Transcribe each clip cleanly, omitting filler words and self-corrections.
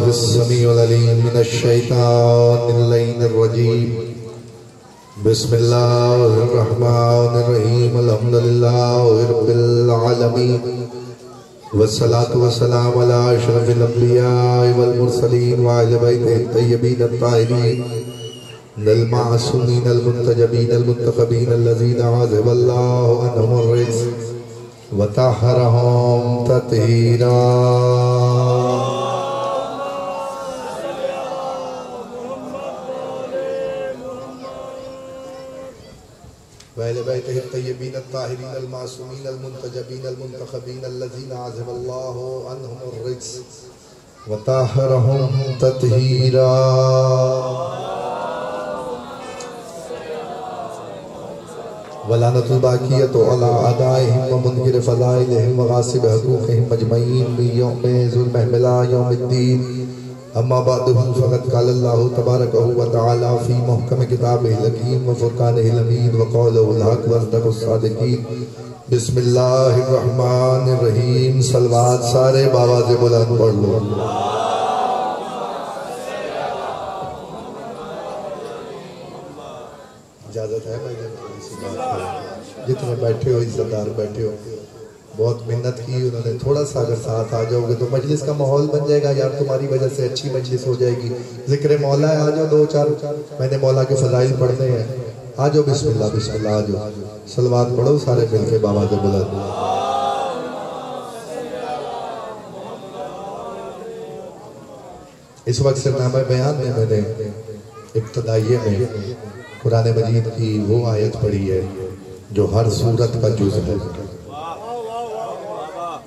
बिस्मिल्लाहिल अलीम मिनश शैतानिर रजीम। बिस्मिल्लाहिर रहमानिर रहीम। अल्हम्दुलिल्लाहि रब्बिल आलमीन वस्सलातु वस्सलामु अला अशरफिल अंबिया वल मुरसलीन व अला बैतिहित तय्यबीन अत्ताहिरीन अल मासूमीन अल मुंतजबीन अल मुंतखबीन अल्लज़ीना अज़हबल्लाहु अन्हुमुर रिज्स व तहहरहुम तत्हीरा। वअला बैतिहित तय्यबीन अत्ताहिरीन अल मासूमीन अल मुंतजबीन अल मुंतखबीन अल्लज़ीना अज़हबल्लाहु अन्हुमुर रिज्स व तहहरहुम तत्हीरा। वलानतुल बाक़ियतु अला अदाइहिम व मुनकिर फ़ज़ाइलिहिम व गासिब हुक़ूक़िहिम अजमईन बियौमिल महमिला यौमिद्दीन। अम्मा बअदु फ़क़द क़ालल्लाहु तबारकहु व तआला फ़ी मुहकम किताबिहिल हकीम व फ़ुरक़ानिहिल हमीद व क़ौलुहुल हक़ व असदक़ुस सादिक़ीन। बिस्मिल्लाहिर रहमानिर रहीम। सलवात सारे बाबा से बुलंद पढ़ लो। इजाज़त है भाई? जितने बैठे हो इज्जतदार बैठे हो, बहुत मेहनत की उन्होंने। थोड़ा सा अगर साथ आ जाओगे तो मजलिस का माहौल बन जाएगा यार, तुम्हारी वजह से अच्छी मजलिस हो जाएगी। जिक्र मौला है, आ जाओ दो चार, मैंने मौला के फजाइल पढ़ने हैं। आ जाओ, बिस्मिल्लाह बिस्मिल्लाह, आ जाओ। सलवात पढ़ो सारे मिलके बाबा के बुलंद। इस वक्त से नाम बयान में मैंने इब्तदाइये में कुरान मजीद की वो आयत पढ़ी है जो हर सूरत का जुज़ है।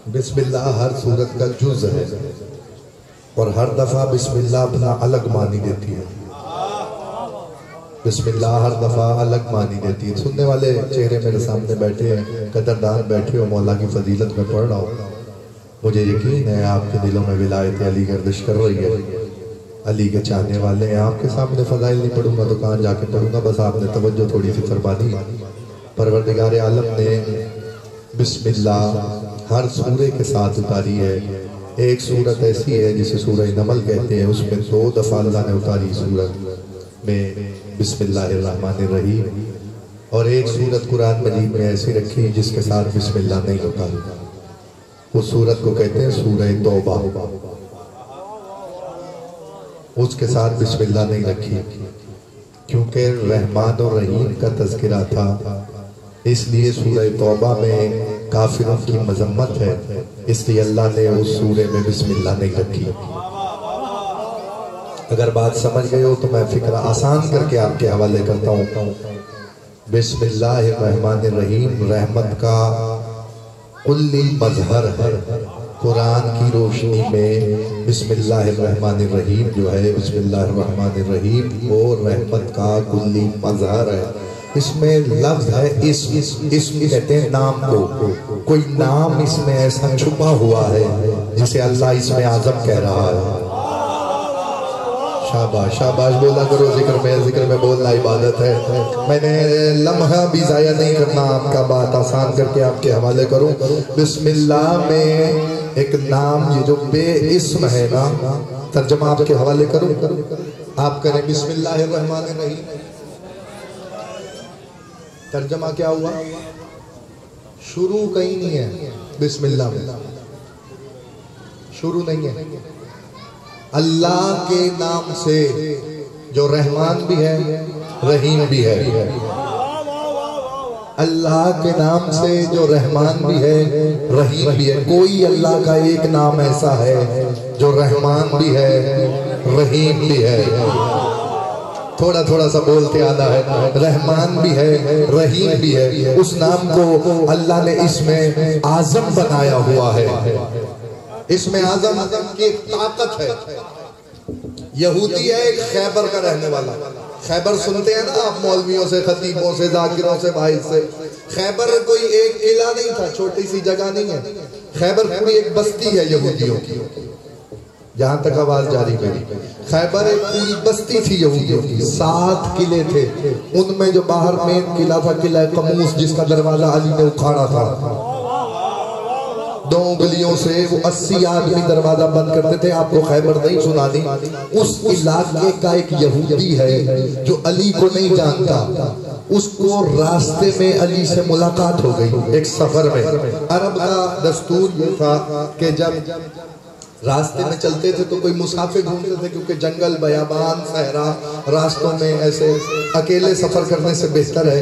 बिस्मिल्लाह हर सूरत का जुज़ है और हर दफ़ा बिस्मिल्लाह अपना अलग मानी देती है। बिस्मिल्लाह हर दफ़ा अलग मानी देती है। सुनने वाले चेहरे मेरे सामने बैठे हैं, कदरदान बैठे हो, मौला की फजीलत में पढ़ रहा हूँ। मुझे यकीन है आपके दिलों में विलायत अली गर्दिश कर रही है। अली के चाहने वाले हैं। आपके सामने फजाइल नहीं पढ़ूंगा, दुकान जाके पढ़ूंगा, बस आपने तवज्जो थोड़ी सी फरमा दी। परवरदिगार आलम ने बिस्मिल्लाह हर सूरे के साथ उतारी है। एक सूरत ऐसी है जिसे सूरह नमल कहते हैं, उसमें 2 दफ़ा अल्लाह ने उतारी सूरत में बिस्मिल्लाहिर्रहमानिर्रहीम। और एक सूरत कुरान मजीद में ऐसी रखी जिसके साथ बिस्मिल्लाह नहीं उतारी। उस सूरत को कहते हैं सूरह तौबा, उसके साथ बिस्मिल्लाह नहीं रखी क्योंकि रहमान और रहीम का तज़किरा था। इसलिए सूरह तौबा में काफिरों की मजम्मत है, इसलिए अल्लाह ने उस सूरे में बिस्मिल्लाह नहीं रखी। अगर बात समझ गए हो तो मैं फिक्र आसान करके आपके हवाले करता हूँ। बिस्मिल्लाहिर्रहमानिर्रहीम रहमत का कुल्ली मजहर है। कुरान की रोशनी में बिस्मिल्लाहिर्रहमानिर्रहीम जो है, बिस्मिल्लाहिर्रहमानिर्रहीम वो रहमत का कुल्ली मजहर है। इसमें लफ्ज है इसम कहते हैं नाम को। कोई नाम इसमें ऐसा छुपा हुआ है जिसे अल्लाह इसमें आज़म कह रहा है। शाबाश शाबाश बोला करो, जिक्र में बोलना इबादत है। मैंने लम्हा भी जाया नहीं करना, आपका बात आसान करके आपके हवाले करूं। बिस्मिल्लाह में एक नाम ये जो बे इस्म है ना, तर्जमा आपके हवाले करूं, आप करें बिस्मिल्लाहिर्रहमानिर्रहीम। तर्जमा क्या हुआ? शुरू कहीं नहीं है बिस्मिल्लाह में, शुरू नहीं है। अल्लाह के नाम से जो रहमान भी है रहीम भी है, अल्लाह के नाम से जो रहमान भी है रहीम भी है। कोई अल्लाह का एक नाम ऐसा है जो रहमान भी है रहीम भी है। थोड़ा थोड़ा सा बोलते आना है। रहमान भी है रहीम भी है। उस नाम को अल्लाह ने इसमें आज़म बनाया हुआ है। इसमें आज़म की एक ताकत है। यहूदी है, एक खैबर का रहने वाला। खैबर सुनते हैं ना आप, मौलवियों से, खतीबों से, जाकिरों से, भाई से। खैबर कोई एक किला नहीं था, छोटी सी जगह नहीं है। खैबर पूरी एक बस्ती है यहूदियों की। जहां तक आवाज जारी मेरी, खैबर एक पूरी बस्ती थी यहूदियों की। 7 किले थे, उनमें जो बाहर मेन किला था किला कमूस, जिसका दरवाजा अली ने उखाड़ा था। 2 उंगलियों से वो 80 आदमी दरवाजा बंद करते थे। आपको खैबर नहीं सुना दी? उस इलाके का एक यहूदी है जो अली को नहीं जानता, उसको रास्ते में अली से मुलाकात हो गई एक सफर में। अरब का दस्तूर ये था कि जब रास्ते में चलते थे तो कोई मुसाफिर ढूंढते थे, क्योंकि जंगल, बयाबान, सहरा, रास्तों में ऐसे अकेले सफर करने से बेहतर है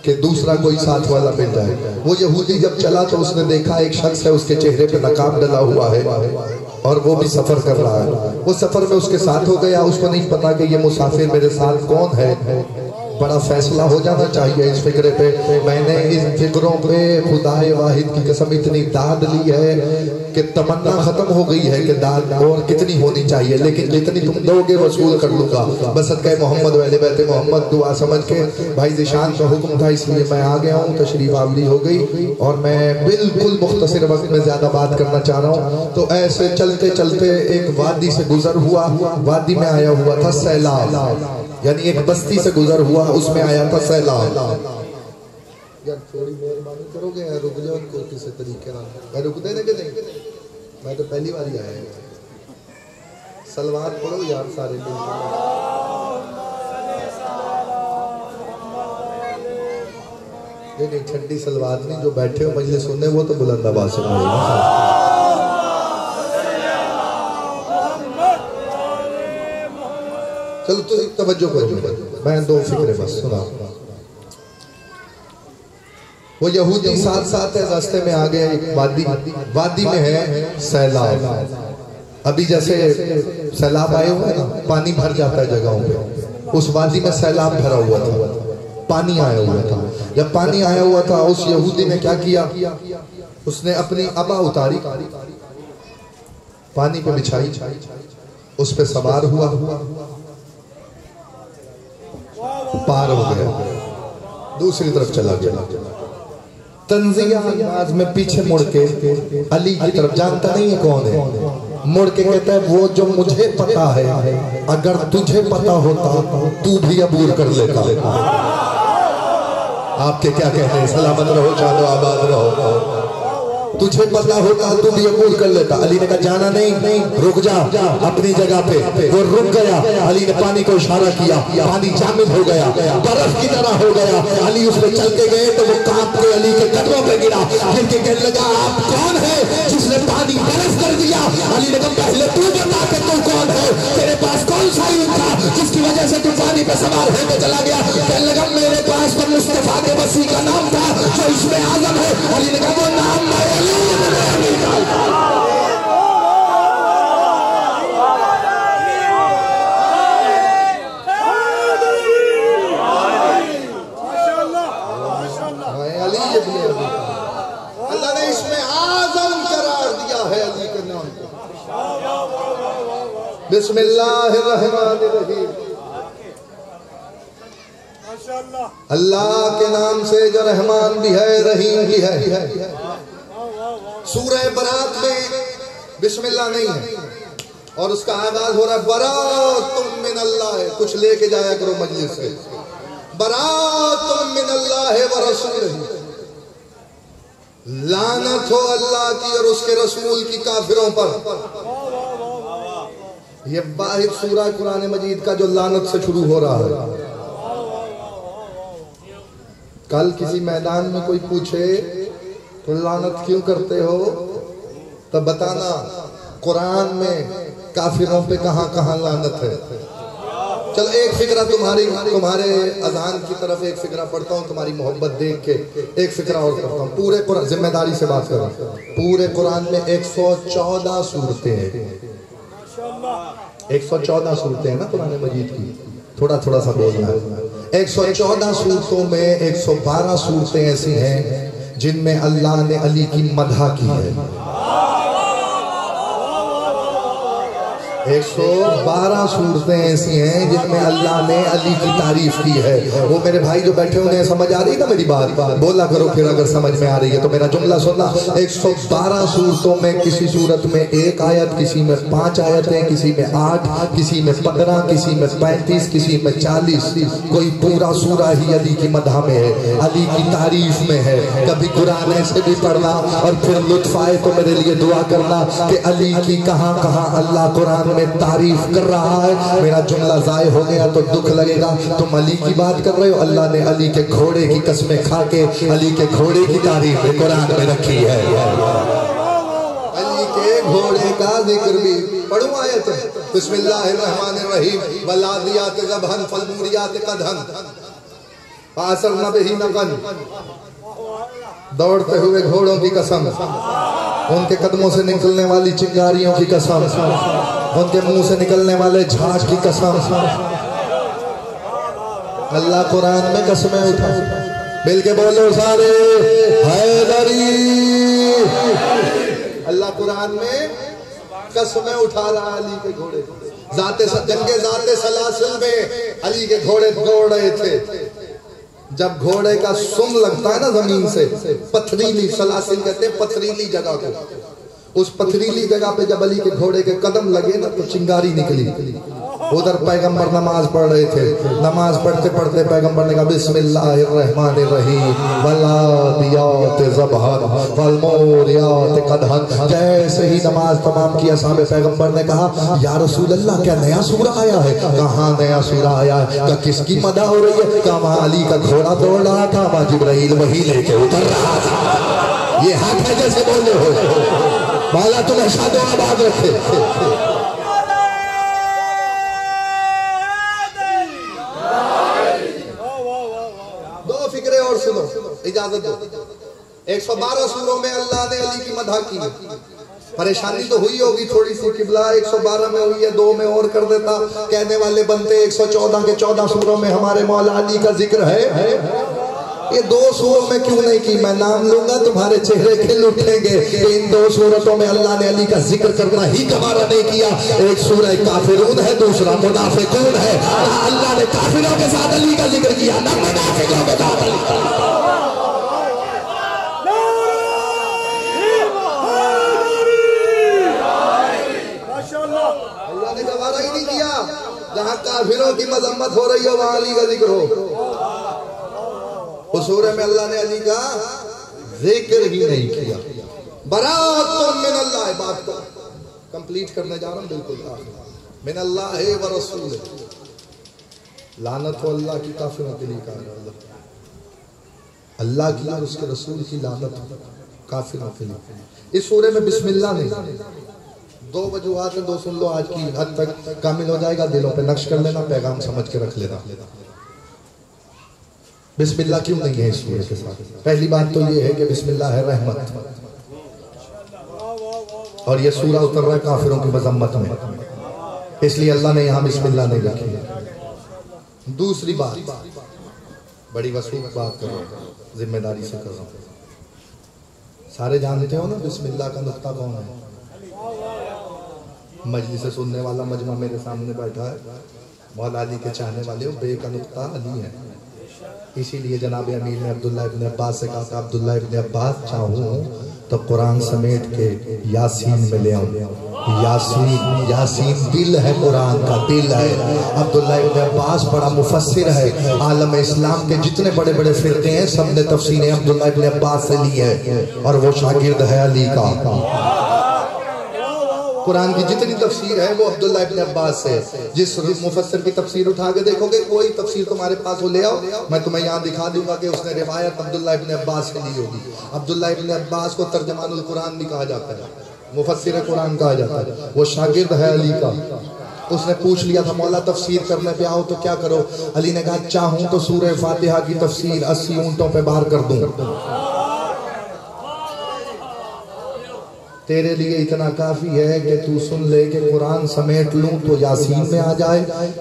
कि दूसरा कोई साथ वाला मिल जाए। वो यहूदी जब चला तो उसने देखा एक शख्स है, उसके चेहरे पे नकाब डला हुआ है और वो भी सफर कर रहा है। वो सफर में उसके साथ हो गया। उसको नहीं पता कि ये मुसाफिर मेरे साथ कौन है। बड़ा फैसला हो जाना चाहिए इस फिक्रे पे। मैंने इन फिक्रों पे खुदाए वाहिद की कसम इतनी दाद ली है कि तमन्ना खत्म हो गई है कि दाद और कितनी होनी चाहिए, लेकिन जितनी तुम दोगे वसूल कर लूंगा। बसदक़े मोहम्मद वाले बैठे मोहम्मद दुआ समझ के भाई ज़िशान का हुक्म था, इसलिए मैं आ गया हूँ। तशरीफ आवरी हो गई और मैं बिल्कुल मुख्तसर वक्त में ज्यादा बात करना चाह रहा हूँ। तो ऐसे चलते चलते एक वादी से गुजर हुआ। वादी में आया हुआ था सैलाब, यानी एक बस्ती से गुजर हुआ, उसमें आया था सैलाब। यार थोड़ी मेहरबानी करोगे यार, रुक जाओ उनको किसी तरीके ना। रुक देने के नहीं, मैं तो पहली बार ही आया। सलवार पढ़ो यार सारे नहीं, ठंडी सलवार नहीं। जो बैठे हो मजलिस सुनने वो तो बुलंद आवाज से पढ़ेगा। चलो तो तवज्जो करो, मैं 2 फिक्रे बस सुना। वो यहूदी साथ साथ है, रास्ते में आ गए एक वादी में है सैलाब। अभी जैसे सैलाब आए हुए ना, पानी भर जाता है जगहों पे, उस वादी में सैलाब भरा हुआ था, पानी आया हुआ था। जब पानी आया हुआ था उस यहूदी ने क्या किया, उसने अपनी अबा उतारी, पानी पे बिछाई, उस पे सवार हुआ, पार हो गया, दूसरी तरफ चला गया। तंजिया अंदाज में पीछे मुड़ के अली की तरफ, जानता नहीं है कौन है, मुड़ के कहता है वो जो मुझे पता है, अगर तुझे पता होता तू भी अबूर कर लेता। आपके क्या कहते हैं? सलामत रहो, चालो आबाद रहो। तुझे पता होता तू भी अबूर कर लेता। अली ने कहा जाना नहीं, रुक जा अपनी जगह पे। वो रुक गया। अली ने पानी को इशारा किया, पानी जामिद हो गया, बर्फ की तरह हो गया। अली उस पर चल के गए तो वो कांप के अली के कदमों पे गिरा, फिर के कहने लगा आप कौन है जिसने पानी बर्फ कर दिया? अली ने कहा पहले तू बता के तू कौन है, तेरे पास कौन सा इल्म था जिसकी वजह से तू पानी पे सवार होकर चला गया? कहने लगा मेरे पास तो मुस्तफा के वसी का नाम था जो इसमें आजम है। अली ने कहा वो नाम अल्लाह ने इसमें आजम करार दिया है अली के नाम को। बिस्मिल्लाहिर्रहमानिर्रहीम। अल्लाह के नाम से जो रहमान भी है, रहीम भी है। सूरह बरात में बिस्मिल्लाह नहीं है और उसका आगाज हो रहा है बराअतुम मिनल्लाह। कुछ लेके जाया करो मजलिस से, बराअतुम मिनल्लाह व रसूलिही। लानत हो अल्लाह की और उसके रसूल की काफिरों पर। यह वाहिद सूरह कुरान मजीद का जो लानत से शुरू हो रहा है। कल किसी मैदान में कोई पूछे तो लानत क्यों करते हो, तब बताना कुरान में काफिरों पे कहां कहां लानत है। चल एक फिक्रा तुम्हारे अजान की तरफ एक फिक्रा पढ़ता हूँ, तुम्हारी मोहब्बत देख के एक फिक्रा और करता हूँ। पूरे कुरान, जिम्मेदारी से बात करो, पूरे कुरान में 114 सूरतें हैं। 114 सूरतें हैं ना कुरान मजीद की, थोड़ा थोड़ा सा बोलना है। 114 सूरतों में 112 सूरतें ऐसी हैं जिनमें अल्लाह ने अली की मदह की है। 112 सूरतें ऐसी हैं जिनमें अल्लाह ने अली की तारीफ की है। वो मेरे भाई जो बैठे उन्हें समझ आ रही ना मेरी बात? बोला करो फिर अगर समझ में आ रही है तो मेरा जुमला सुनना। 112 सूरतों में किसी सूरत में 1 आयत, किसी में 5 आयतें, किसी में 8, किसी में 15, किसी में 35, किसी में 40, कोई पूरा सूरा ही अली की मदह में है, अली की तारीफ में है। कभी कुरान ऐसे भी पढ़ना और फिर लुत्फ आए तो मेरे लिए दुआ करना कि अली की कहां कहां अल्लाह कुरान में तारीफ कर रहा है। मेरा जुमला जाय हो गया तो दुख लगेगा। तुम अली की बात कर रहे हो, अल्लाह ने अली के घोड़े की कसमें खा के अली के घोड़े की तारीफ कुरान में रखी है। अली के घोड़े का जिक्र भी पढ़ूं आयत है। बिस्मिल्लाहिर्रहमानिर्रहीम वलादियात ज़बहन फलमुरियात कदहन फासरना बिही नक़न। दौड़ते हुए घोड़ों की कसम, उनके कदमों से निकलने वाली चिंगारियों की कसम, उनके मुंह से निकलने वाले झाग की कसम। अल्लाह कुरान में कसमें उठा, मिल के बोलो सारे हैदरी। अल्लाह कुरान में कसमें उठा रहा अली के घोड़े। जंगे जाते सलासिल में अली के घोड़े दौड़ रहे थे। जब घोड़े का सुम लगता है ना जमीन से, पथरीली, सलासिल कहते हैं पथरीली जगह को, उस पथरीली जगह पे जब अली के घोड़े के कदम लगे ना तो चिंगारी निकली। उधर पैगंबर नमाज पढ़ रहे थे। नमाज पढ़ते पढ़ते पैगंबर ने कहा बिस्मिल्लाहिर्रहमानिर्रहीम वलादियात ज़बहन फलमुरियात कदहन। जैसे ही नमाज तमाम किया साहब पैगंबर ने कहा या रसूल अल्लाह क्या नया सूरा आया है? कहाँ नया सूरा आया है? क्या किसकी मदह हो रही है? कहा वहाँ अली का घोड़ा दौड़ रहा था, वहाँ जिब्राइल वही लेके उतर रहा था। ये हाथ है जैसे बोले हो मौला तुम्हें शादो आबाद रखे। और सुनो, इजाजत दो। 112 सूरों में अल्लाह ने अली की मदह की। परेशानी तो हुई होगी थोड़ी सी, किबला 112 में हुई है, 2 में और कर देता, कहने वाले बनते 114 के 14 सूरों में हमारे मौला अली का जिक्र है। ये 2 सूरों में क्यों नहीं की? मैं नाम लूंगा तुम्हारे चेहरे खिल उठेंगे। इन 2 सूरतों में अल्लाह ने अली का जिक्र करना ही गवारा नहीं किया। एक सूरह काफिरून है, दूसरा मुनाफिकून है। अल्लाह ने काफिरों के साथ अली का जिक्र किया, ना मुनाफिकों के साथ अली का। अल्लाह ने गवारा ही नहीं किया। जहाँ काफिरों की मजम्मत हो रही हो वहाँ अली का जिक्र हो। उस सूरह में अल्लाह ने अली का जिक्र ही नहीं किया। बराअतुम मिन अल्लाह, बात को कंप्लीट करने जा रहा हूं बिल्कुल। मिन अल्लाह व रसूल, लानत हो अल्लाह की काफिरों के लिए कहा। अल्लाह की और उसके रसूल की लानत काफिरों के लिए। इस सूरह में बिस्मिल्लाह नहीं। 2 वजूहात है, 2 सुन लो, आज की हद तक कामिल हो जाएगा। दिलों पे नक्श कर लेना, पैगाम समझ के रख लेना। बिस्मिल्लाह क्यों नहीं है इस सूरह के साथ? पहली बात तो ये है कि बिस्मिल्लाह है रहमत, और ये सूरह उतर रहा है काफिरों की मजम्मत में, इसलिए अल्लाह ने यहाँ बिस्मिल्लाह नहीं रखी। दूसरी बात, बड़ी वसूख बात कर रहा हूँ, जिम्मेदारी से कर रहा हूँ। सारे जानते हो ना बिस्मिल्लाह का नुक्ता कौन है? मजलिस से सुनने वाला मजमा मेरे सामने बैठा है, मौला अली के चाहने वाले हो, बे का नुक्ता अली है। इसीलिए जनाब अमीर ने अब्दुल्ला इब्न अब्बास से कहा था, अब्दुल्ला इब्न अब्बास चाहूँ तो कुरान समेट के यासीन में ले आऊँ। यासीन, यासीन दिल है, कुरान का दिल है। अब्दुल्ला इब्न अब्बास बड़ा मुफस्सिर है। आलम इस्लाम के जितने बड़े बड़े फिरके हैं सब ने तफसीरें अब्दुल्ला इब्न अब्बास से ली है, और वो शागिर्द है अली का। कुरान की जितनी तफसीर है वो अब्दुल्ला इब्न अब्बास से। जिस मुफस्सिर की तफसीर उठा के देखोगे, कोई तफसीर तुम्हारे पास हो ले आओ, मैं तुम्हें यहाँ दिखा दूंगा कि उसने रिवायत अब्दुल्ला इब्न अब्बास से ली होगी। अब्दुल्ला इब्न अब्बास को तर्जमानुल कुरान भी कहा जाता है, मुफस्सिर कुरान कहा जाता है। वो शागिर्द है अली का। उसने पूछ लिया था, मौला तफसीर करने पे आओ तो क्या करो? अली ने कहा, चाहूं तो सूरह फातिहा की तफसीर 80 ऊंटों पे बाहर कर दूं। तेरे लिए इतना काफी है कि तू सुन ले कि कुरान समेट लूं तो यासीन में आ जाए,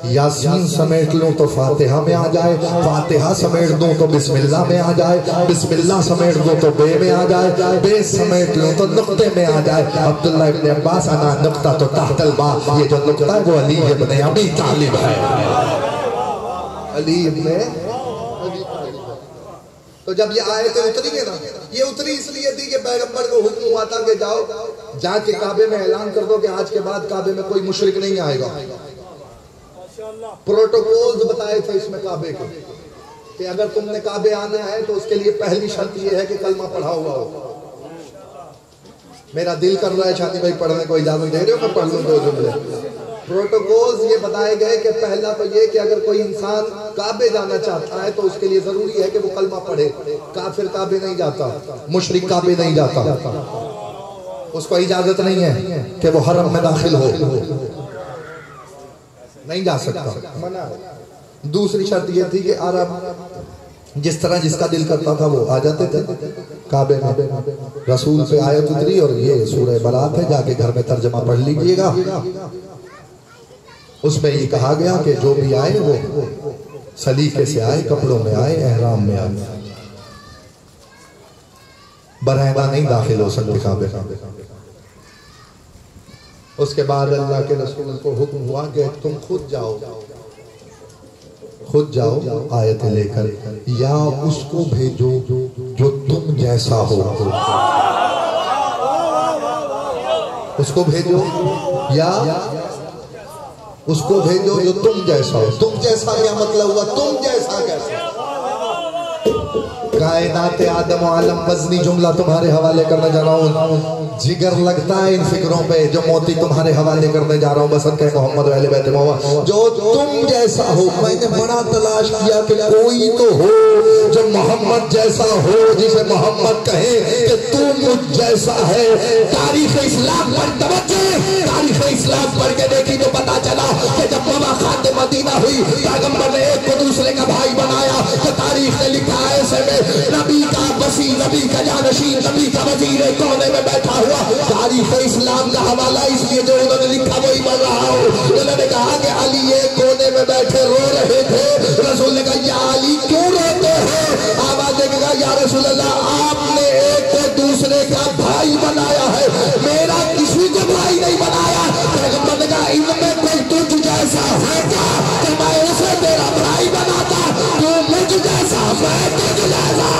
यासीन समेट लूं तो फातिहा में आ जाए, फातिहा समेट दूं तो बिस्मिल्लाह में आ जाए, बिस्मिल्लाह समेट दूं तो बे में आ जाए, बे समेट लूं तो नुक्ते में आ जाए। अब्दुल्लाह इब्न अब्बास अना नुक्ता तो तहतल बा, ये जो नुक्ता है वो अली इब्न अबी तालिब है। अली इब्न तो जब ये आयतें उतरी है ना, ये उतरी इसलिए थी कि पैगंबर को हुक्म हुआ था कि जाओ जाके काबे में ऐलान कर दो कि आज के बाद काबे में कोई मुशरिक नहीं आएगा। प्रोटोकॉल्स बताए थे इसमें काबे के कि अगर तुमने काबे आना है तो उसके लिए पहली शर्त ये है कि कलमा पढ़ा हुआ हो। मेरा दिल कर रहा है शादी भाई पढ़ने को इजाजत दे रहे हो, मैं पढ़ लूं दो जुमले। प्रोटोकॉल्स ये बताए गए कि पहला तो ये कि अगर कोई इंसान काबे जाना चाहता है तो उसके लिए जरूरी है कि वो कलमा पढ़े। काफिर काबे नहीं जाता, मुशरिक काबे नहीं जाता, उसको इजाजत नहीं है कि वो हरम में दाखिल हो, नहीं जा सकता, मना है। दूसरी शर्त ये थी कि अरब जिस तरह जिसका दिल करता था वो आ जाते थे काबे में। रसूल पे आयत उतरी और ये सूरह बरात है, जाके घर में तर्जमा पढ़ लीजिएगा। उसमें ये कहा गया कि जो भी आए वो सलीके से आए, कपड़ों में आए, एहराम में आए, बरहना नहीं दाखिल हो सकते काबे। उसके बाद अल्लाह के रसूल को हुक्म हुआ कि तुम खुद जाओ आयतें लेकर, या उसको भेजो जो तुम जैसा हो। उसको भेजो या उसको भेजो जो तुम जैसा हो। तुम जैसा क्या मतलब हुआ? तुम जैसा कैसा? कायनात आदम आलम वजनी जुमला तुम्हारे हवाले करने जा रहा हूँ। जिगर लगता है इन फिक्रों पे जो मोती तुम्हारे हवाले करने जा रहा हूँ। बसंत के मोहम्मद वाले बैठे मोहम्मद जो तुम जैसा हो। मैंने बड़ा तलाश किया कि कोई तो हो जो मोहम्मद जैसा हो, जिसे मोहम्मद कहे कि तू मुझ जैसा है। तारीख इस्लाम पर तवज्जो, तारीख इस्लाम पढ़ के देखी तो पता चला कि जब मुलाकात मदीना हुई, पैगंबर ने एक को दूसरे का भाई बनाया। तो तारीख ने लिखा है ऐसे में नबी का वसी, नबी का जानशीन, नबी का वजीर कोने में बैठा हुआ। तारीख इस्लाम का हवाला इसलिए जो उन्होंने लिखा वही पढ़ रहा हूँ। उन्होंने कहा कि अली एक कोने में बैठे रो रहे थे। रसूल ने कहा या अली क्यों रोते हैं? आवाज देगा या रसूल अल्लाह, आपने एक को दूसरे का भाई बनाया है, मेरा किसी को भाई नहीं बनाया। पैगंबर ने कहा इनमें कोई तुझ जैसा है क्या कि मैं उसे तेरा भाई बनाता? तू मुझ जैसा, मैं तुझ जैसा।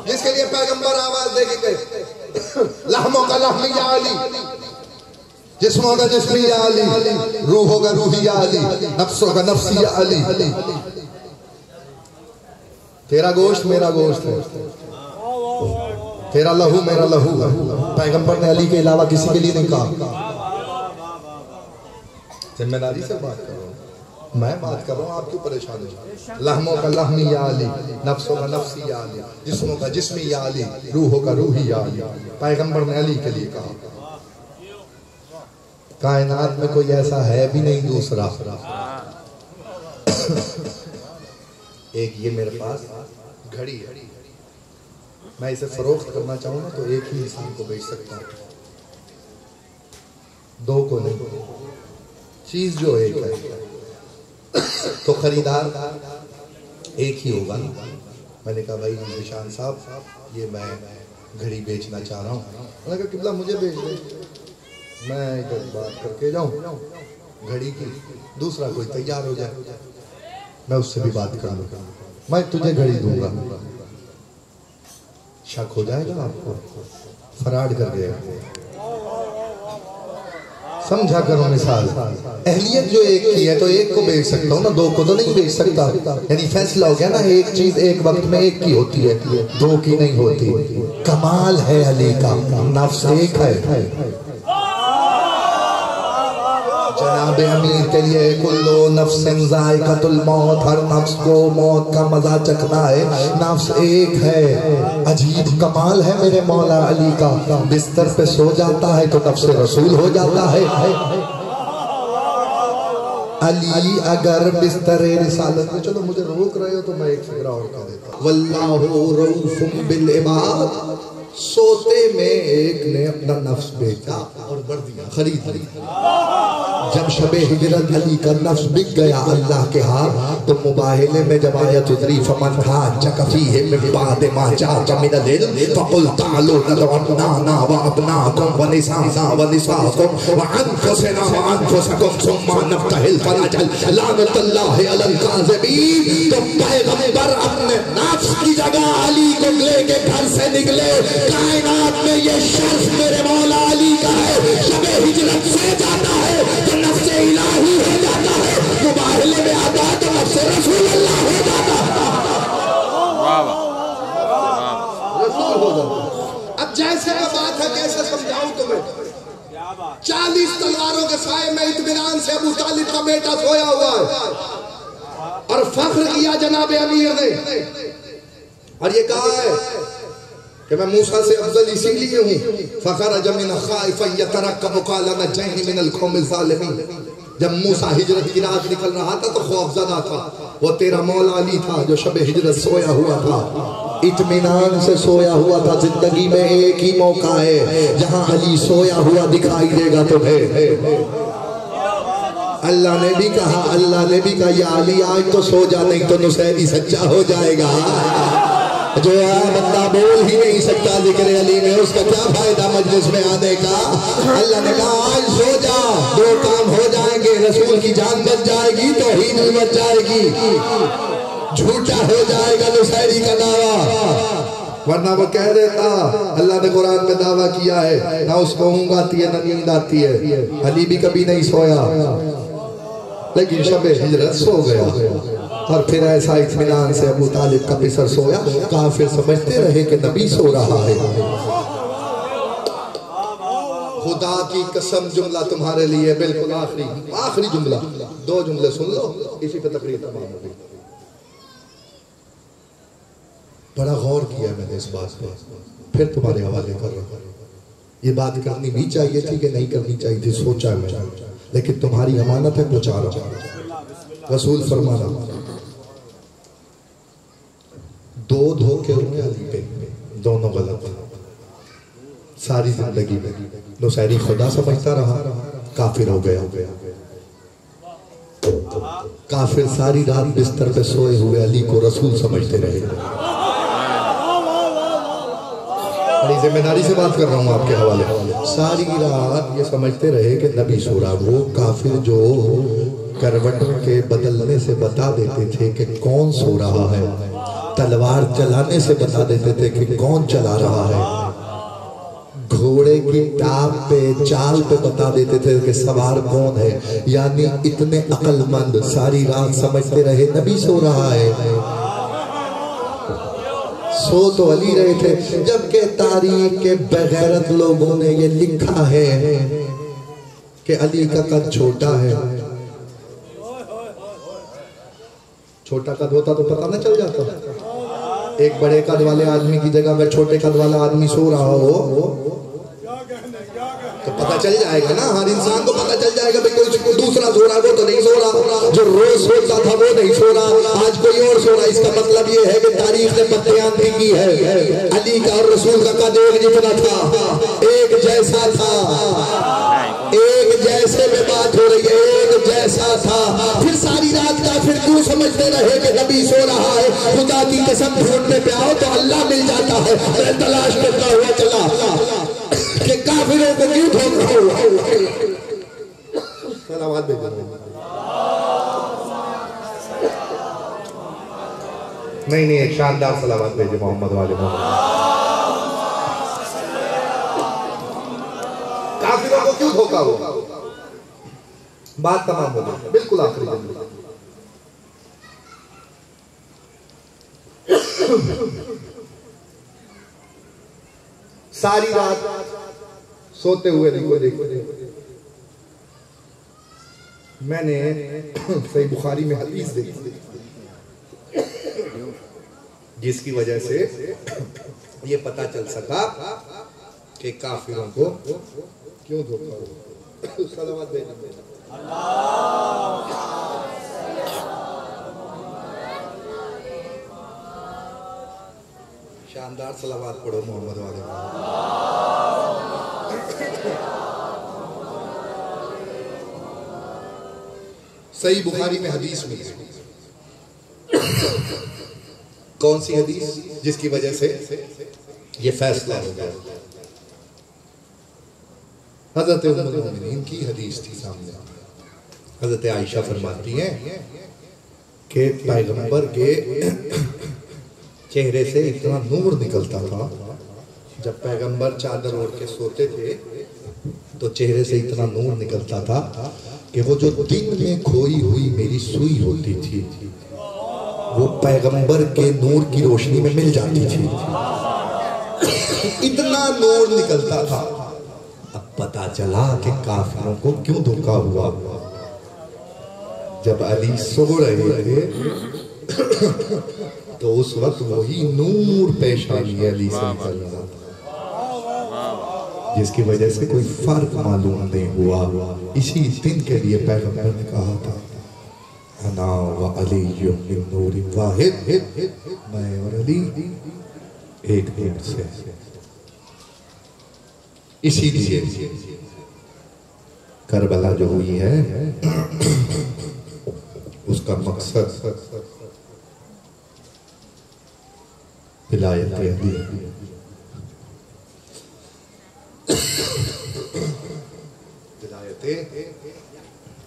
जिसके लिए पैगंबर आवाज देगी गए लहमों का लहमी या अली, जिस्मों का जिस्मी या अली, रूहों का रूही या अली, नफ्सों का नफ्सी या अली। तेरा गोश्त मेरा गोश्त है, तेरा लहू मेरा लहू है। पैगंबर ने अली के अलावा किसी के लिए नहीं कहा। जिम्मेदारी से बात करो, मैं बात कर रहा हूँ, आपकी परेशानी। लहमों का लहमी या अली, नफ्सों का नफ्सी या अली, जिस्मों का जिस्मी या अली, रूहों का रूही या अली। पैगंबर ने अली के लिए कहा। कायनात में कोई ऐसा है भी नहीं दूसरा। एक ये मेरे पास घड़ी है, मैं इसे फरोख्त करना चाहूँ ना तो एक ही इंसान को बेच सकता हूँ, दो को नहीं। चीज जो एक है तो खरीदार एक ही होगा ना। मैंने कहा भाई निशान साहब ये मैं घड़ी बेचना चाह रहा हूँ। मैंने कहा किबला मुझे बेच दे, मैं इधर बात करके जाऊँ घड़ी की, दूसरा कोई तैयार हो जाए, मैं उससे भी बात कर लूँ, मैं तुझे घड़ी दूंगा। शक हो जाएगा आपको, फराड कर गया। समझा करो मिसाल। अहलियत जो एक की है तो एक को बेच सकता हूँ ना, दो को तो नहीं बेच सकता। यानी फैसला हो गया ना, एक चीज एक वक्त में एक की होती है, दो की नहीं होती। कमाल है अली का, नफ्स एक है। जनाब अमीर के लिए कुल्लो नफ्सिन ज़ाइक़तुल मौत, हर नफ्स को मौत का मजा चखना है, नफ्स एक है। अजीब कमाल है मेरे मौला अली का, बिस्तर पे सो जाता है तो नफ्स रसूल हो जाता है। अली अगर बिस्तरे रिसालत में, चलो मुझे रोक रहे हो तो मैं एक फिक्रा और कह देता हूँ। वल्लाहु रऊफुम बिल इबाद, सोते में एक ने अपना नफ्स बेचा और वर्दियां खरीद ली। जब शबे हिजरत अली का नफ्स बिक गया अल्लाह के हाथ, तो मुबाहिले में जब आयत उतरी फमन हा चकफीहि मिन बाद मा जाअ मिनल इल्म फकुल तालू नदउ अब्नाना व अब्नाकुम व निसाना व निसाकुम व अनफुसना व अनफुसकुम सुम्मा नफ्तहिल फनजल लानतुल्लाहि अलल काज़िबीन। तो पैगंबर अपने नफ्स की जगह अली को लेके घर से निकले। कायनात में ये शर्फ मेरे मौला अली का है, शबे हिजरत से जाता है तो नफ्से इलाही हो जाता है, मुबाहिले में आता है तो नफ्से रसूल अल्लाह हो जाता है, रसूल हो जाता। अब जैसे का बात है कैसे समझाऊं तुम्हें। 40 तलवारों के साए में इत्मीनान से अबू तालिब का बेटा सोया हुआ है और फख्र किया जनाब अमीर ने, और ये कहा है कि मैं मूसा से अफजल इसीलिए हूँ। फ़खरज मिन ख़ाइफ़न यतरक्कबु क़ाल नज्जैनी मिनल क़ौमिज़ ज़ालिमीन। जब मूसा हिजरत की रात निकल रहा था तो खौफज़दा था, वो तेरा मौला अली था जो शब हिजरत सोया हुआ था, इत्मीनान से सोया हुआ था। जिंदगी में एक ही मौका है जहाँ अली सोया हुआ दिखाई देगा तुम्हें। अल्लाह ने भी कहा, अल्लाह ने भी कहा या अली आज तो सो जा, नहीं तो नुसैरी सच्चा हो जाएगा। जो बंदा बोल ही नहीं सकता जिक्र अली में, उसका क्या फायदा मजलिस में आने का। अल्लाह ने कहा आज सो जा, 2 काम हो जाएंगे, रसूल की जान बच जाएगी, तौहीद बच जाएगी, झूठा हो जाएगा नुसैरी का दावा। वरना वो कह देता अल्लाह ने कुरान में दावा किया है, ना उसको ऊँग आती है ना नींद आती है। अली भी कभी नहीं सोया, लेकिन शब हिजरत सो गया। और फिर ऐसा इत्मीनान से अबू तालिब का पिसर सोया। काफिर समझते रहे कि नबी सो रहा है। खुदा की कसम जुमला तुम्हारे लिए बिल्कुल आखिरी जुमला, 2 जुमले सुन लो, इसी पे तकरीर तमाम हो गई। बड़ा गौर किया मैंने इस बात पे, फिर तुम्हारे हवाले कर रहा हूँ। ये बात करनी भी चाहिए थी कि नहीं करनी चाहिए थी, सोचा मैं, लेकिन तुम्हारी अमानत है, पहुंचा रहा। रसूल फरमा रहा 2 धोखे हुए अली पे, दोनों गलत। सारी जिंदगी में नुसैरी खुदा समझता रहा, काफिर हो गया। काफिर सारी रात बिस्तर पे सोए हुए अली को रसूल समझते रहे। बड़ी जिम्मेदारी से बात कर रहा हूँ आपके हवाले। सारी रात ये समझते रहे कि नबी सो रहा। वो काफिर जो करवटों के बदलने से बता देते थे कि कौन सो रहा है, तलवार चलाने से बता देते थे कि कौन चला रहा है, घोड़े की टाप पे चाल पे बता देते थे कि सवार कौन है। यानी इतने अक्लमंद सारी रात समझते रहे नबी सो रहा है। सो तो अली रहे थे, जबकि तारीख के बेगैरत लोगों ने ये लिखा है कि अली का कद छोटा है। छोटा कद होता तो पता न चल जाता। एक बड़े कद वाले आदमी की जगह अगर छोटे कद वाला आदमी सो रहा हो तो पता चल जाएगा ना, हर इंसान को पता चल जाएगा भाई कोई दूसरा सो रहा, वो तो नहीं सो रहा, जो रोज सोता था वो नहीं सो रहा, आज कोई और सो रहा। इसका मतलब ये है कि तारीख ने बयान की है अली का और रसूल का कद एक जितना था, एक जैसा था, एक जैसे में बात हो रही है, एक जैसा था। फिर सारी रात का फिर क्यों समझते रहे कि नबी सो रहा है। खुदा की कसम ढूंढने पे आओ तो अल्लाह मिल जाता है। मैं तलाश करता हुआ चला कि काफिरों को क्यों ढूंढ रहा हूं। सलावत भेजो। नहीं एक शानदार सलावत भेजे मोहम्मद वाले मोहम्मद। काफिरों को क्यों धोखा हुआ, बात तमाम हो गई। बिल्कुल आखिरी जमला, सारी रात सोते हुए देखो। मैंने सही बुखारी में हदीस देखी जिसकी वजह से ये पता चल सका कि काफिरों को क्यों धोखा हो। शानदार सलावत पढ़ो मोहम्मद वाले। सही बुखारी में हदीस में कौन सी हदीस जिसकी वजह से ये फैसला हो गया? हजरत उम्मुल मोमिनीन की हदीस थी सामने। हजरत आयशा फरमाती हैं कि पैगंबर के चेहरे से इतना नूर निकलता था, जब पैगंबर चादर ओढ़ के सोते थे तो चेहरे से इतना नूर निकलता था कि वो जो दिन में खोई हुई मेरी सुई होती थी वो पैगंबर के नूर की रोशनी में मिल जाती थी। इतना नूर निकलता था। अब पता चला कि काफिरों को क्यों धोखा हुआ। जब अली सो रहे थे तो उस वक्त वही नूर पेशानी अली से निकल रहा था, जिसकी वजह से कोई फर्क मालूम नहीं हुआ। इसी दिन के लिए पैगंबर ने कहा था अना व अली मिन नूर वाहिद, मैं और अली एक नूर से। इसीलिए करबला जो हुई है उसका मकसद विलायत अली।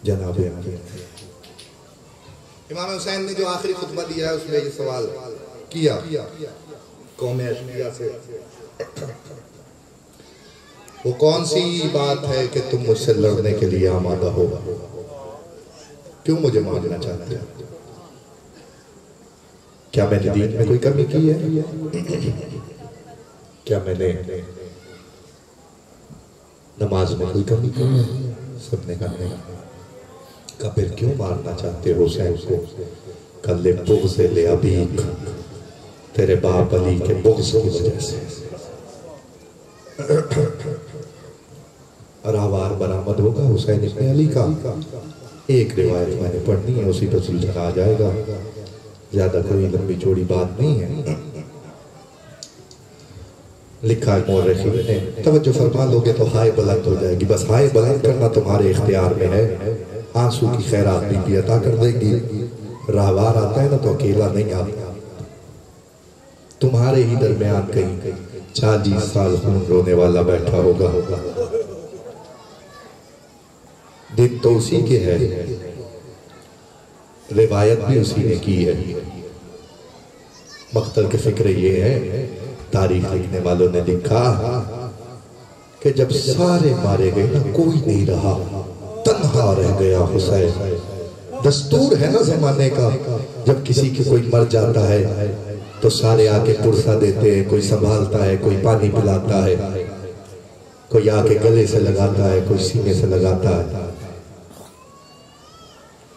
जनाब इमाम हुसैन ने जो आखिरी खुतबा दिया है उसमें ये सवाल किया कौम अशकिया से, वो कौन सी बात है कि तुम मुझसे लड़ने के लिए आमादा हो? क्यों मुझे मारना चाहते हो? क्या मैंने दीन में कोई कमी की है? क्या मैंने नमाज में कोई कमी की है? सबने कहा फिर क्यों मारना चाहते हो हुसैन को? कल्ले बुग़्ज़ ले अबीक, तेरे बाप अली के बुग़्ज़ की वजह से। रावार बरामद होगा हुसैन इब्न अली का। एक रिवायत मैंने पढ़नी है, उसी पर सुलझना आ जाएगा। ज्यादा कोई लंबी चौड़ी बात नहीं है। लिखा है मौरखीन ने, तवज्जो फरमा लोगे तो हाय बुलंद हो जाएगी। बस हाय बुलंद करना तुम्हारे इख्तियार में है। आंसू की खैरात भी अता कर देगी। राहवार आता है ना तो अकेला नहीं आता, तुम्हारे ही दरमियान कहीं 40 साल खून रोने वाला बैठा होगा। दिन तो उसी के है, रिवायत भी उसी ने की है। मक्तल की फिक्र ये है, तारीख लिखने वालों ने लिखा कि जब सारे मारे गए ना कोई नहीं रहा, तन्हा रह गया हुसैन। दस्तूर है ना जमाने का, जब किसी की कोई मर जाता है तो सारे आके पुरसा देते हैं, कोई संभालता है, कोई पानी पिलाता है, कोई आके गले से लगाता है, कोई सीने से लगाता है।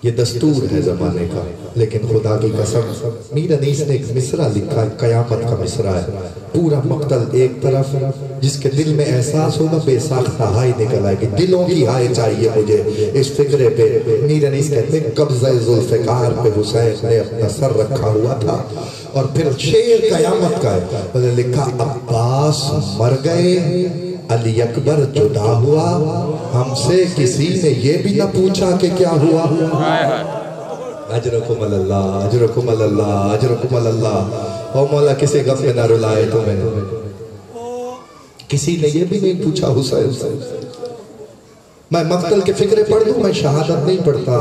ये दस्तूर है जमाने का। लेकिन खुदा की कसम, मीर अनीस ने एक मिसरा लिखा है, कयामत का मिसरा है। पूरा मक्तल एक तरफ, जिसके दिल में एहसास होगा बेसाख्ता हाय निकल आएगी। दिलों की हाय चाहिए मुझे इस फिक्रे पे। मीर अनीस कहते हैं कब्ज़े जुल्फ़िकार पे हुसैन ने अपना सर रखा हुआ था। और फिर शेर कयामत का है, मैंने लिखा अब्बास मर गए, अली अकबर जुदा हुआ, हमसे किसी ने ये भी ना पूछा कि क्या हुआ। अजरकुम अल्लाह, अजरकुम अल्लाह, अजरकुम अल्लाह। ओ मौला किसी गम में ना रुलाए तुम्हें, किसी ने ये भी नहीं पूछा हुसैन। मैं मक्तल के फिक्रे पढ़ लूं, मैं शहादत नहीं पढ़ता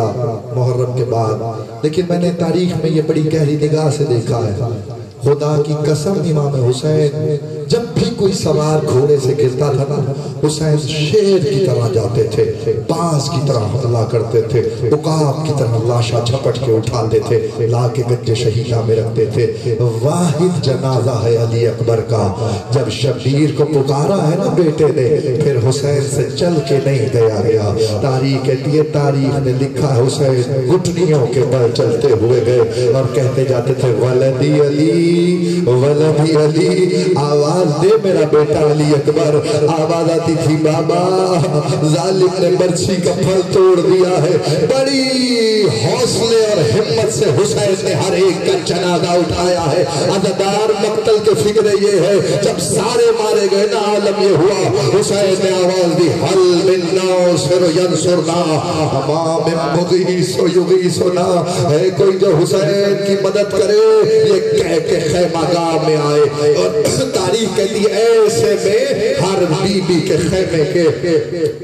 मुहर्रम के बाद, लेकिन मैंने तारीख में ये बड़ी गहरी निगाह से देखा है। खुदा की कसम, इमाम हुसैन जब भी कोई सवार घोड़े से गिरता था ना, हुसैन शेर की तरह जाते थे, बाज की तरह हमला करते थे, उकाब की तरह लाशा झपट के उठाते थे, ला के गद्दे शहीदा में रखते थे। वाहिद जनाजा है अली अकबर का। जब शबीर को पुकारा है ना बेटे ने, फिर हुसैन से चल के नहीं गया। तारीख कहती है, तारीख ने लिखा हुसैन घुटनियों के बल चलते हुए गए और कहते जाते थे वलदी अली वलदी अली। आवाज दे मेरा बेटा अली अकबर। आवाज आती थी बाबा जालिम ने बर्छी का फल तोड़ दिया है। बड़ी हौसले और हिम्मत से हुसैन ने हर एक का जनाजा उठाया है। अज़ादार मक्तल के फिक्र ये है जब सारे मारे गए ना आलम ये हुआ हुसैन ने आवाज दी हल मिन नासिर यंसुरना तमाम मुगीसो युगीसुना। है कोई जो हुसैन की मदद करे ये कह के खैमागाह में आए। और तारीख कहती ऐसे में हर बीबी के खैमे के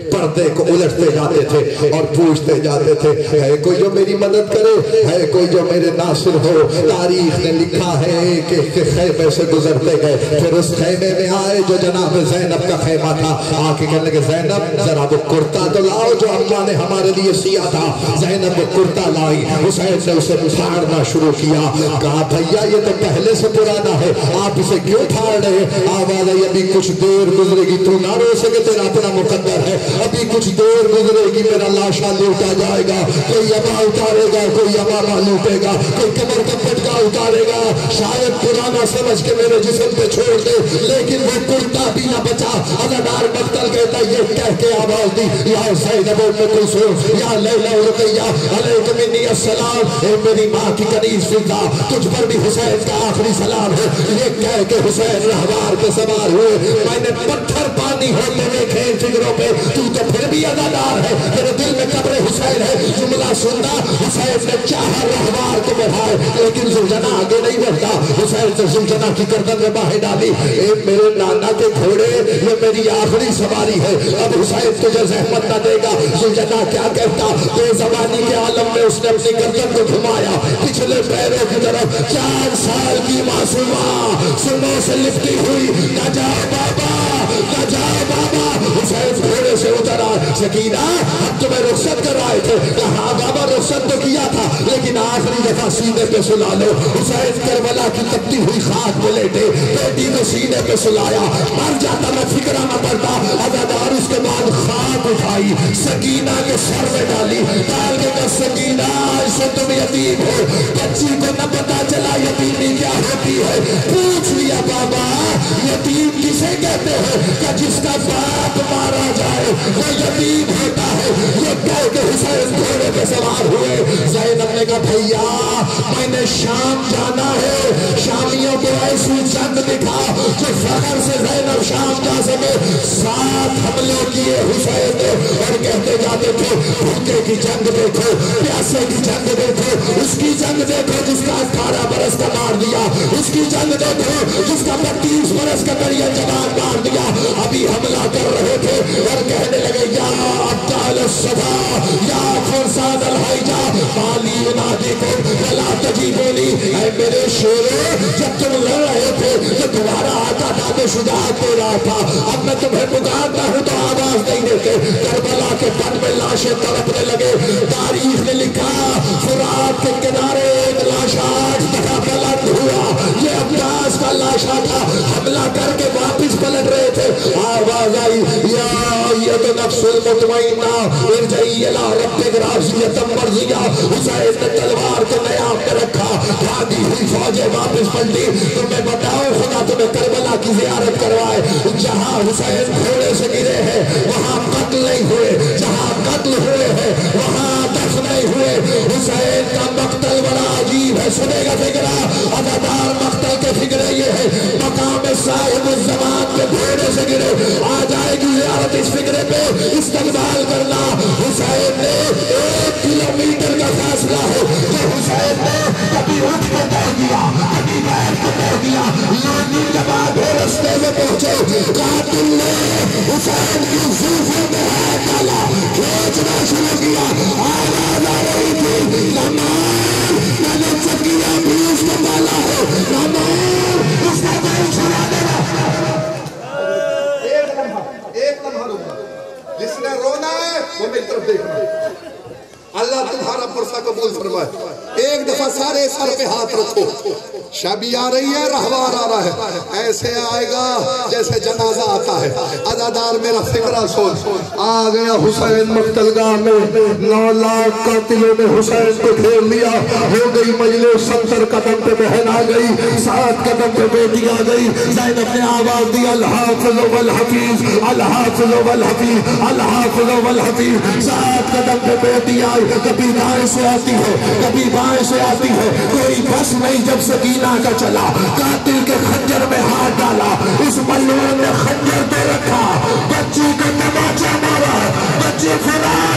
पर्दे को उलटते जाते थे और पूछते जाते थे है कोई जो मेरी मदद करे, है कोई जो मेरे नासिर हो। तारीख ने लिखा है कि खैमे से गुजरते गए फिर उस खैमे में आए जो जनाब ज़ैनब का खैमा था। आके कहने लगे ज़ैनब जरा वो कुर्ता तो लाओ जो अम्मा ने हमारे लिए सिया था। ज़ैनब वो कुर्ता लाई। हुसैन ने उसे फाड़ना शुरू किया। कहा भैया ये तो पहले से पुराना है आप इसे क्यों फाड़ रहे। आवाज आई अभी कुछ देर गुजरेगी तू ना रो सके तेरा अपना मुकद्दर है। अभी कुछ देर गुजरेगी मेरा लाशा लूटा जाएगा। कोई अमा उतारेगा कोई अमामा लूटेगा कोई कमर का पटका उतारेगा। शायद पुराना समझ के मेरे जिस्म पे छोड़ दे लेकिन वो कुर्ता भी ना बचा। अज़ादार मक्तल कहता ये कह के आवाज दी या ज़ैनब में कुलसूम या लैला रुक़ैया अलैकुम मिन्नी अस्सलाम। ए मेरी माँ की कनीज़ फिज़ा तुझ पर भी हुसैन का आखिरी सलाम है। ये कह के हुसैन रहवार पे सवार हुए। मैंने पत्थर पानी होते देखे इन फिक्रों पे तू तो फिर भी अज़ादार है। मेरे दिल में कब्र हुसैन है। जुमला सुनना हुसैन ने चाहा रहवार को बढ़ाए लेकिन ज़ुल्ज़ना आगे नहीं बढ़ता। हुसैन ने ज़ुल्ज़ना की गर्दन में बाहें डाली। ए मेरे नाना के घोड़े ये मेरी आखिरी सवारी है अब हुसैन तुझे ज़हमत न देगा। ज़ुल्ज़ना क्या कहता बेज़बानी के आलम में उसने अपनी गर्दन को घुमाया पिछले पैरों की तरफ। 4 साल की मासूमा सुनों से लिपटी हुई न जाओ बाबा न जाओ बाबा। हुसैन घोड़े से उतरा। सकीना अब तुम्हें रुखसत कर आए थे। हाँ बाबा रुखसत तो किया था लेकिन आखिरी दफा सीने पे सुला लो। हुसैन करबला की तपती हुई खाक में लेटे बेटी को सीने पे सुलाया। मर जाता मैं फिक्रा न पड़ता। अज़ादार उसके बाद खाक उठाई सकीना के सर में डाली डाल के कहा सकीना ऐसे तुम यतीम हो। बच्ची को न पता चला यतीमी क्या होती है। पूछ लिया बाबा यतीम किसे कहते हैं कि जिसका बाप मारा जाए वो यतीम होता है। ये कह के हुसैन घोड़े पे सवार हुए। ज़ैनब ने कहा भैया मैंने शाम जाना है शामियों को ऐसी जंग दिखा जो फखर से ज़ैनब शाम जा सके। 7 हमले किए हुसैन ने और कहते जाते थे भूखे की जंग देखो प्यासे की जंग देखो उसकी जंग देखो जिसका 18 बरस का मार दिया उसकी जंग देखो जिसका 32 बरस का करिया जवान मार दिया। अभी हमला कर रहे थे और कहने लगे या अब्दाल सदा या फरसाद अलहैजा माली युनादी को वला तजीबोनी। ऐ मेरे शेरों जब तुम लड़ रहे थे तो तुम्हारा आका दादे शुजाअत दे रहा था। अब मैं तुम्हें पुकारता हूँ तो आवाज नहीं देते। करबला के पद में लाशें तड़पने लगे। तारीख ने लिखा फुरात के किनारे एक लाशा 8 दफा पलट हुआ। ये अब्बास का लाशा था। हमला करके वापिस पलट रहे थे। आवाज आई या ये तो नफ्सुल मुतमइन्ना इरजई इला रब्बिक राज़ियतम मर्ज़िया। हुसैन ने तलवार को नयाब में रखा। भागी हुई फौजें वापिस पलटी। तुम्हें बताओ खुदा तुम्हें करबला की ज़ियारत करवाए जहाँ हुसैन घोड़े से गिरे हैं वहाँ कत्ल नहीं हुए। जहाँ कत्ल हुए हैं वहाँ दफन नहीं हुए। हुसैन का मक्तल बड़ा अजीब है। सुनेगा फिक्रा अज़ादार मक्तल के फिक्रे ये है मकाम साहिब ज़मान के घोड़े से गिरे। आ जाएगी ज़ियारत इस फिक्रे पे इस्तकबाल करना। हुसैन ने 1 किलोमीटर का फासला है जो हुसैन ने कभी उठ के तय किया कभी बैठ के तय किया। लेकिन जब आगे रास्ते में पहुंचे कातिल ने हुसैन की ज़ुल्फ़ों में हाथ डाला खींचना शुरू किया। आवाज आ रही थी नमान मैंने चकिया भी उसको माला है नमान उसका दिल छुड़ा देना। एक लम्हा रुकना जिसने रोना है वो मेरी तरफ देखना। अल्लाह तुम्हारा पुरसा कबूल फरमाए। एक दफा सारे सर पे हाथ रखो शबी आ रही है, रहवार आ रहा है, ऐसे आएगा जैसे जनाजा आता है। अदादार मेरा फिक्रा सोच, आ गया हुसैन मक्तलगाह में, 9 लाख कातिलों ने हुसैन को घेर लिया, हो गई मजलिस, 70 कदम पे बहन आ गई, 7 कदम पे बेटी आ गई। ज़ैनब ने आवाज दी, अल हाफ़िज़ वल हफ़ीज़, अल हाफ़िज़ वल हफ़ीज़, अल हाफ़िज़ वल हफ़ीज़। 7 कदम पे बेटी आई, कभी दाएं से आती है, कभी बाएं से आती है, कोई बस नहीं। जब सकीना का चला, कातिल के खंजर में हाथ डाला, उस मल्लून ने खंजर पे रखा, बच्ची को तमाचा मारा, बच्ची फरार